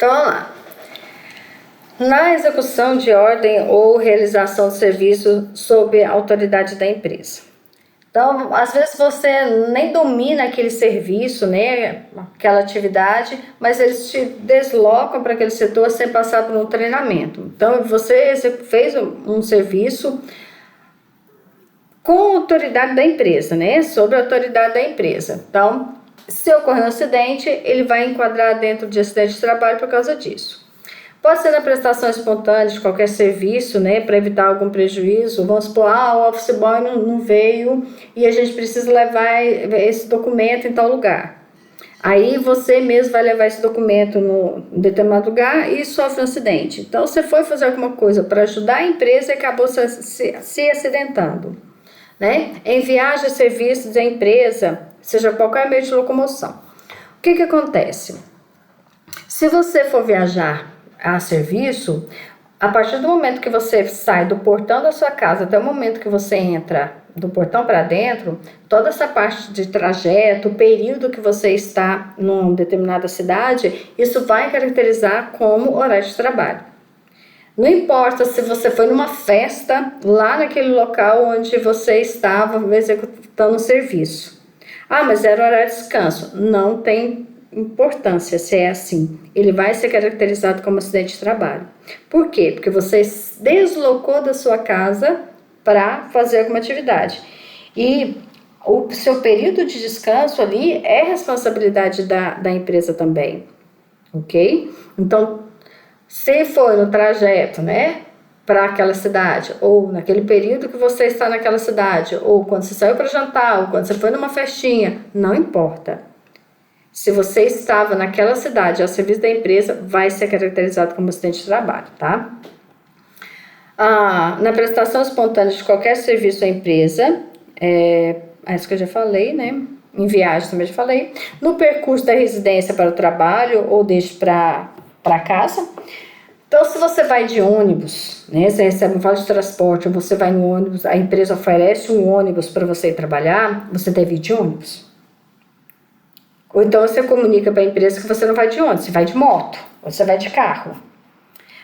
Então, vamos lá. Na execução de ordem ou realização de serviço sob a autoridade da empresa. Então, às vezes você nem domina aquele serviço, né, aquela atividade, mas eles te deslocam para aquele setor sem passar por um treinamento. Então, você fez um serviço com a autoridade da empresa, né, sob a autoridade da empresa. Então, se ocorrer um acidente, ele vai enquadrar dentro de acidente de trabalho por causa disso. Pode ser na prestação espontânea de qualquer serviço, né, para evitar algum prejuízo. Vamos supor, o office boy não veio e a gente precisa levar esse documento em tal lugar. Aí você mesmo vai levar esse documento em determinado lugar e sofre um acidente. Então você foi fazer alguma coisa para ajudar a empresa e acabou se acidentando, né? Em viagem a serviços da empresa, seja qualquer meio de locomoção. O que acontece? Se você for viajar a serviço, a partir do momento que você sai do portão da sua casa até o momento que você entra do portão para dentro, toda essa parte de trajeto, o período que você está numa determinada cidade, isso vai caracterizar como horário de trabalho. Não importa se você foi numa festa lá naquele local onde você estava executando o serviço. Mas era horário de descanso. Não tem importância se é assim. Ele vai ser caracterizado como acidente de trabalho. Por quê? Porque você deslocou da sua casa para fazer alguma atividade. E o seu período de descanso ali é responsabilidade da empresa também. Ok? Então, se for no trajeto, né, para aquela cidade, ou naquele período que você está naquela cidade, ou quando você saiu para jantar, ou quando você foi numa festinha, não importa. Se você estava naquela cidade ao serviço da empresa, vai ser caracterizado como acidente de trabalho, tá? Na prestação espontânea de qualquer serviço à empresa, isso que eu já falei, né? Em viagem também já falei. No percurso da residência para o trabalho ou deixe para casa. Então, se você vai de ônibus, né? Você recebe um vale de transporte, ou você vai no ônibus, a empresa oferece um ônibus para você ir trabalhar, você deve ir de ônibus. Ou então você comunica para a empresa que você não vai de ônibus, você vai de moto, ou você vai de carro.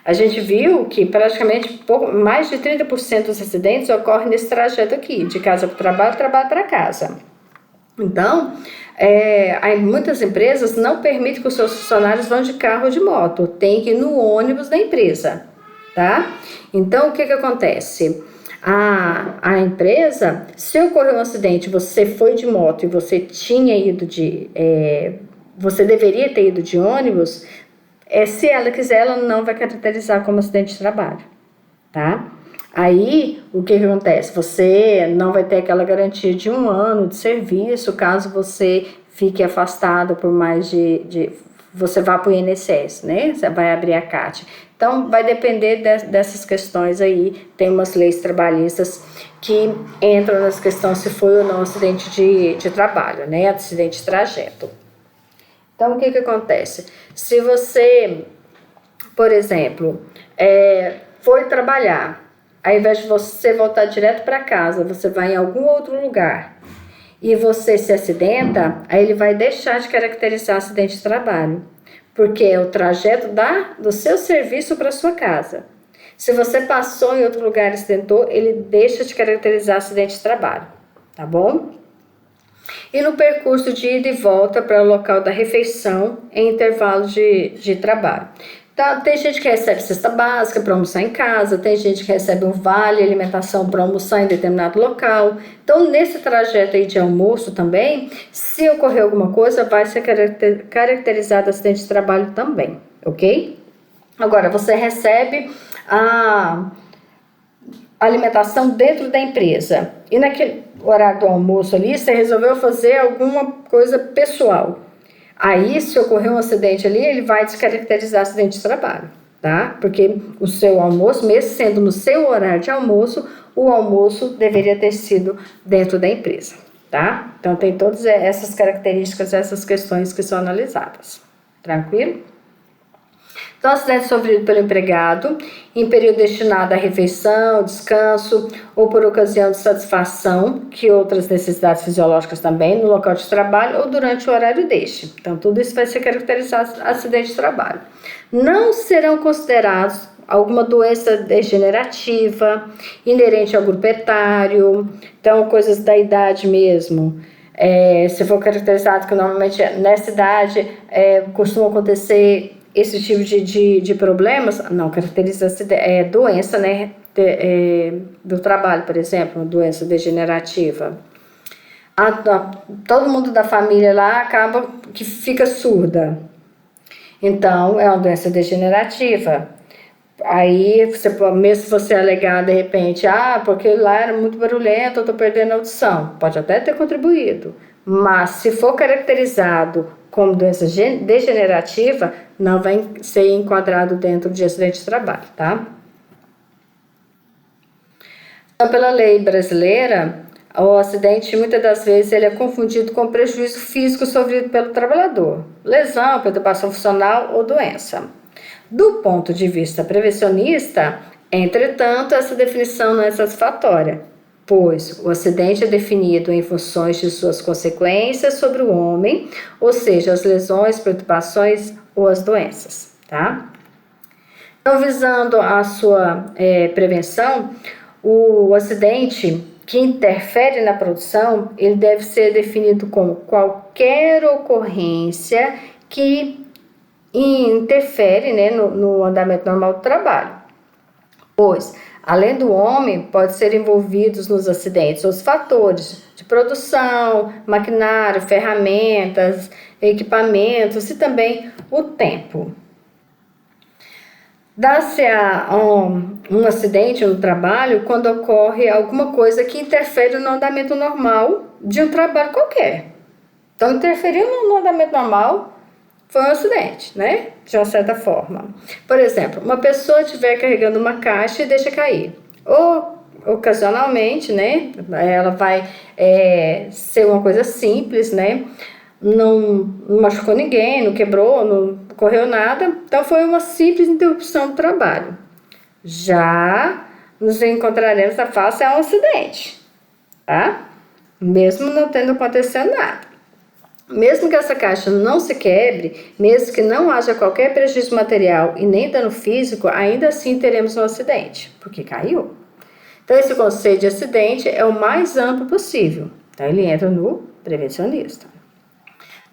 A gente viu que praticamente mais de 30% dos acidentes ocorrem nesse trajeto aqui, de casa para o trabalho, trabalho para casa. Então, muitas empresas não permitem que os seus funcionários vão de carro ou de moto, tem que ir no ônibus da empresa, tá? Então, o que acontece? A empresa, se ocorrer um acidente, você foi de moto e você tinha ido você deveria ter ido de ônibus, se ela quiser, ela não vai caracterizar como acidente de trabalho, tá? Aí, o que acontece? Você não vai ter aquela garantia de 1 ano de serviço, caso você fique afastado por mais você vá para o INSS, né? Você vai abrir a CAT. Então, vai depender dessas questões aí. Tem umas leis trabalhistas que entram nas questões se foi ou não acidente de trabalho, né? Acidente de trajeto. Então, o que acontece? Se você, por exemplo, foi trabalhar, ao invés de você voltar direto para casa, você vai em algum outro lugar e você se acidenta, aí ele vai deixar de caracterizar acidente de trabalho, porque é o trajeto do seu serviço para sua casa. Se você passou em outro lugar e acidentou, ele deixa de caracterizar acidente de trabalho, tá bom? E no percurso de ida e volta para o local da refeição em intervalo de trabalho. Então, tem gente que recebe cesta básica para almoçar em casa, tem gente que recebe um vale alimentação para almoçar em determinado local. Então, nesse trajeto aí de almoço também, se ocorrer alguma coisa, vai ser caracterizado acidente de trabalho também, ok? Agora, você recebe a alimentação dentro da empresa e naquele horário do almoço ali, você resolveu fazer alguma coisa pessoal. Aí, se ocorrer um acidente ali, ele vai descaracterizar acidente de trabalho, tá? Porque o seu almoço, mesmo sendo no seu horário de almoço, o almoço deveria ter sido dentro da empresa, tá? Então, tem todas essas características, essas questões que são analisadas. Tranquilo? Então, acidente sofrido pelo empregado em período destinado à refeição, descanso ou por ocasião de satisfação, que outras necessidades fisiológicas também, no local de trabalho ou durante o horário deste. Então, tudo isso vai ser caracterizado acidente de trabalho. Não serão considerados alguma doença degenerativa, inerente ao grupo etário, então coisas da idade mesmo. Se for caracterizado que normalmente nessa idade costuma acontecer esse tipo de problemas, não caracteriza doença, né, do trabalho, por exemplo, uma doença degenerativa. Todo mundo da família lá acaba que fica surda. Então, é uma doença degenerativa. Aí, mesmo se você alegar de repente, porque lá era muito barulhento, eu estou perdendo a audição, pode até ter contribuído, mas se for caracterizado como doença degenerativa, não vai ser enquadrado dentro de acidente de trabalho, tá? Então, pela lei brasileira, o acidente muitas das vezes ele é confundido com prejuízo físico sofrido pelo trabalhador, lesão, perturbação funcional ou doença. Do ponto de vista prevencionista, entretanto, essa definição não é satisfatória, pois o acidente é definido em funções de suas consequências sobre o homem, ou seja, as lesões, perturbações ou as doenças, tá? Então, visando a sua prevenção, o acidente que interfere na produção, ele deve ser definido como qualquer ocorrência que interfere, né, no andamento normal do trabalho, pois, além do homem, pode ser envolvidos nos acidentes os fatores de produção, maquinário, ferramentas, equipamentos e também o tempo. Dá-se um acidente no trabalho quando ocorre alguma coisa que interfere no andamento normal de um trabalho qualquer. Então, interferiu no andamento normal, foi um acidente, né? De uma certa forma. Por exemplo, uma pessoa estiver carregando uma caixa e deixa cair. Ou, ocasionalmente, né? Ela vai ser uma coisa simples, né? Não machucou ninguém, não quebrou, não correu nada. Então, foi uma simples interrupção do trabalho. Já nos encontraremos na face a um acidente, tá? Mesmo não tendo acontecido nada. Mesmo que essa caixa não se quebre, mesmo que não haja qualquer prejuízo material e nem dano físico, ainda assim teremos um acidente, porque caiu. Então, esse conceito de acidente é o mais amplo possível. Então, ele entra no prevencionista.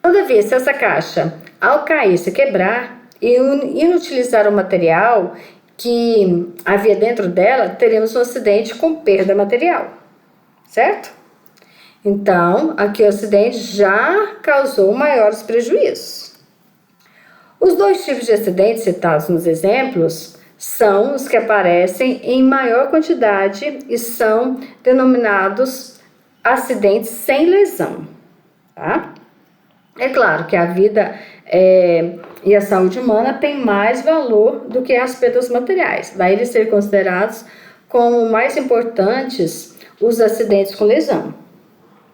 Todavia, se essa caixa, ao cair, se quebrar e inutilizar o material que havia dentro dela, teremos um acidente com perda material, certo? Então, aqui o acidente já causou maiores prejuízos. Os dois tipos de acidentes citados nos exemplos são os que aparecem em maior quantidade e são denominados acidentes sem lesão, tá? É claro que a vida e a saúde humana têm mais valor do que as perdas materiais. Daí eles ser considerados como mais importantes os acidentes com lesão,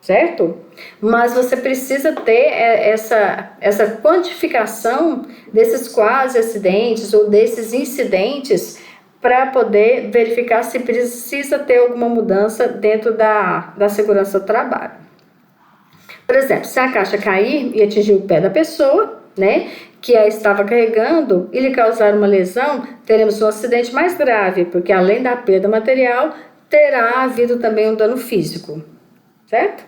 certo? Mas você precisa ter essa quantificação desses quase acidentes ou desses incidentes para poder verificar se precisa ter alguma mudança dentro da segurança do trabalho. Por exemplo, se a caixa cair e atingir o pé da pessoa, né, que a estava carregando e lhe causar uma lesão, teremos um acidente mais grave, porque além da perda material, terá havido também um dano físico, certo?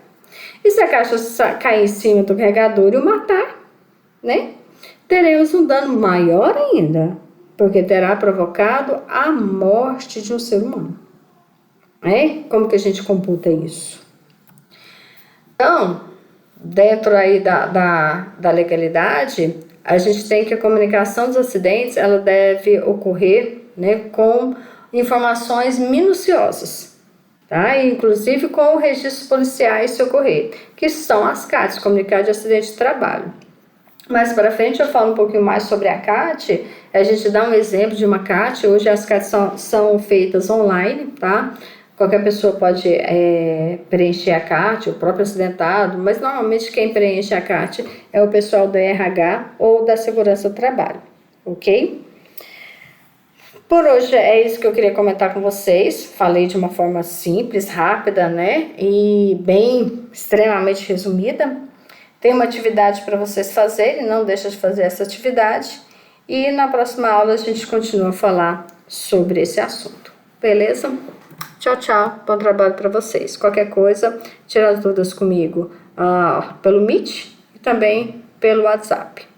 E se a caixa cair em cima do carregador e o matar, né, teremos um dano maior ainda, porque terá provocado a morte de um ser humano. Como que a gente computa isso? Então, dentro aí da legalidade, a gente tem que a comunicação dos acidentes, ela deve ocorrer, né, com informações minuciosas, tá? E, inclusive com registros policiais se ocorrer, que são as CATs, Comunicado de Acidente de Trabalho. Mais para frente eu falo um pouquinho mais sobre a CAT, a gente dá um exemplo de uma CAT. Hoje as CATs são feitas online, tá? Qualquer pessoa pode preencher a CAT, o próprio acidentado, mas normalmente quem preenche a CAT é o pessoal do RH ou da Segurança do Trabalho, ok? Por hoje é isso que eu queria comentar com vocês. Falei de uma forma simples, rápida, né? E bem, extremamente resumida. Tem uma atividade para vocês fazerem, não deixa de fazer essa atividade. E na próxima aula a gente continua a falar sobre esse assunto. Beleza? Tchau, tchau. Bom trabalho para vocês. Qualquer coisa, tira as dúvidas comigo pelo Meet e também pelo WhatsApp.